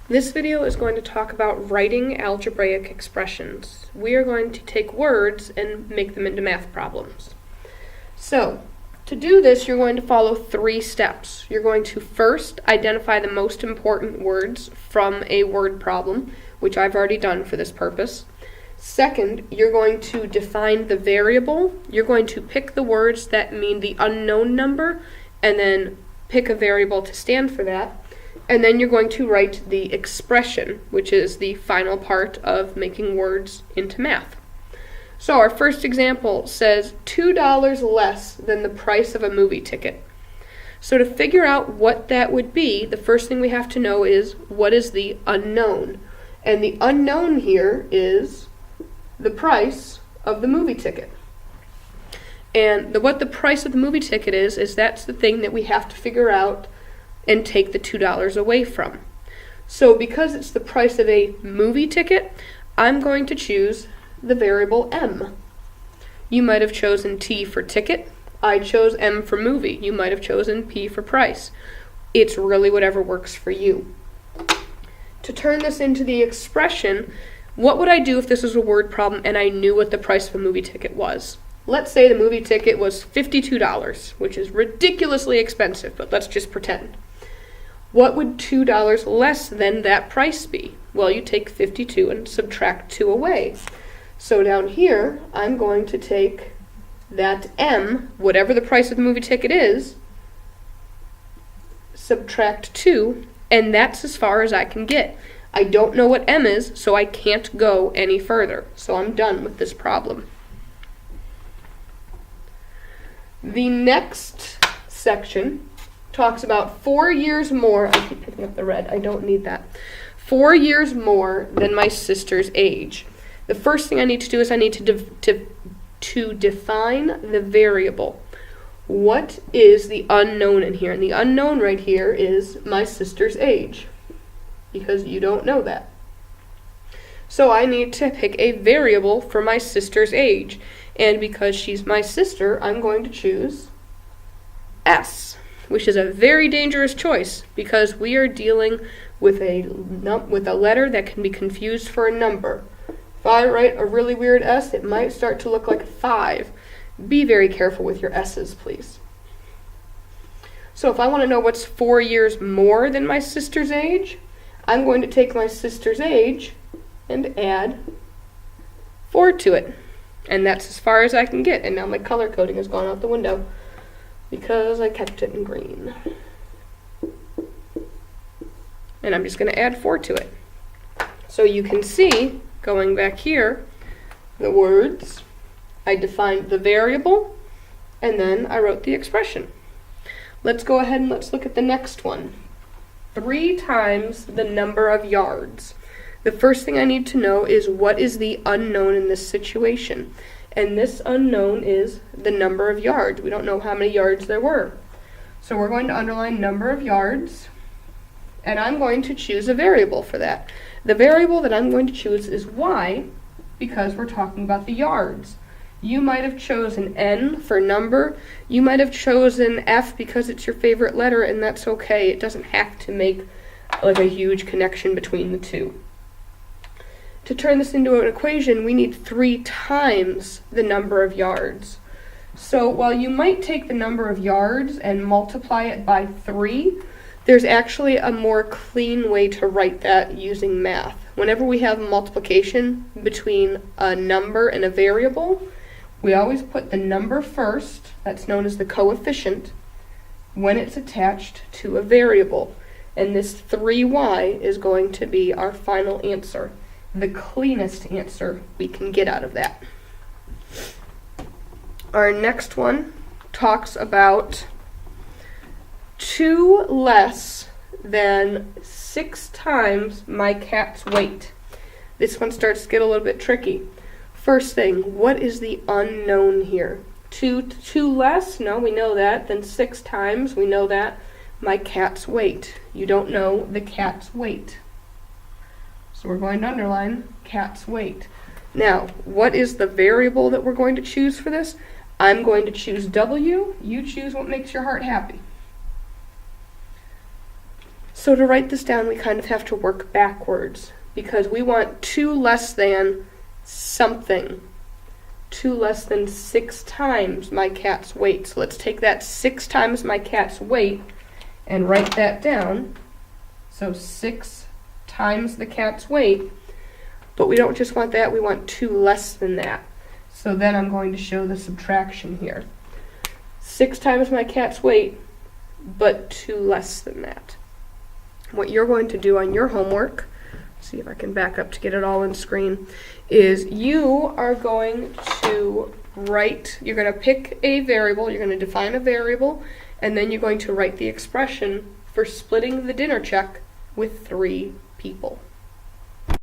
This video is going to talk about writing algebraic expressions. We are going to take words and make them into math problems. So, to do this, you're going to follow 3 steps. You're going to first identify the most important words from a word problem, which I've already done for this purpose. Second, you're going to define the variable. You're going to pick the words that mean the unknown number, and then pick a variable to stand for that. And then you're going to write the expression, which is the final part of making words into math. So our first example says $2 less than the price of a movie ticket. So to figure out what that would be, the first thing we have to know is what is the unknown. And the unknown here is the price of the movie ticket. And what the price of the movie ticket is that's the thing that we have to figure out and take the $2 away from. So because it's the price of a movie ticket, I'm going to choose the variable m. You might have chosen T for ticket. I chose M for movie. You might have chosen P for price. It's really whatever works for you. To turn this into the expression, what would I do if this was a word problem and I knew what the price of a movie ticket was? Let's say the movie ticket was $52, which is ridiculously expensive, but let's just pretend. What would $2 less than that price be? Well, you take 52 and subtract 2 away. So down here, I'm going to take that M, whatever the price of the movie ticket is, subtract 2, and that's as far as I can get. I don't know what M is, so I can't go any further. So I'm done with this problem. The next section talks about 4 years more. I keep picking up the red. I don't need that. 4 years more than my sister's age. The first thing I need to do is I need to define the variable. What is the unknown in here? And the unknown right here is my sister's age, because you don't know that. So I need to pick a variable for my sister's age. And because she's my sister, I'm going to choose S, which is a very dangerous choice because we are dealing with a letter that can be confused for a number. If I write a really weird S, it might start to look like a 5. Be very careful with your S's, please. So if I want to know what's 4 years more than my sister's age, I'm going to take my sister's age and add 4 to it. And that's as far as I can get. And now my color coding has gone out the window because I kept it in green. And I'm just going to add 4 to it. So you can see, going back here, the words, I defined the variable, and then I wrote the expression. Let's go ahead and let's look at the next one. 3 times the number of yards. The first thing I need to know is what is the unknown in this situation. And this unknown is the number of yards. We don't know how many yards there were. So we're going to underline number of yards, and I'm going to choose a variable for that. The variable that I'm going to choose is y, because we're talking about the yards. You might have chosen N for number. You might have chosen F because it's your favorite letter, and that's okay. It doesn't have to make like a huge connection between the two. To turn this into an equation, we need 3 times the number of yards. So while you might take the number of yards and multiply it by 3, there's actually a more clean way to write that using math. Whenever we have multiplication between a number and a variable, we always put the number first, that's known as the coefficient, when it's attached to a variable. And this 3y is going to be our final answer. The cleanest answer we can get out of that. Our next one talks about 2 less than 6 times my cat's weight. This one starts to get a little bit tricky. First thing, what is the unknown here? 2 less? No, we know that. Then 6 times, we know that. My cat's weight. You don't know the cat's weight. So we're going to underline cat's weight. Now, what is the variable that we're going to choose for this? I'm going to choose W. You choose what makes your heart happy. So to write this down, we kind of have to work backwards because we want 2 less than something. 2 less than 6 times my cat's weight. So let's take that 6 times my cat's weight and write that down. So 6 times the cat's weight. But we don't just want that, we want 2 less than that. So then I'm going to show the subtraction here. 6 times my cat's weight, but 2 less than that. What you're going to do on your homework, see if I can back up to get it all on screen, is you are going to write, you're going to pick a variable, you're going to define a variable, and then you're going to write the expression for splitting the dinner check with 3 people.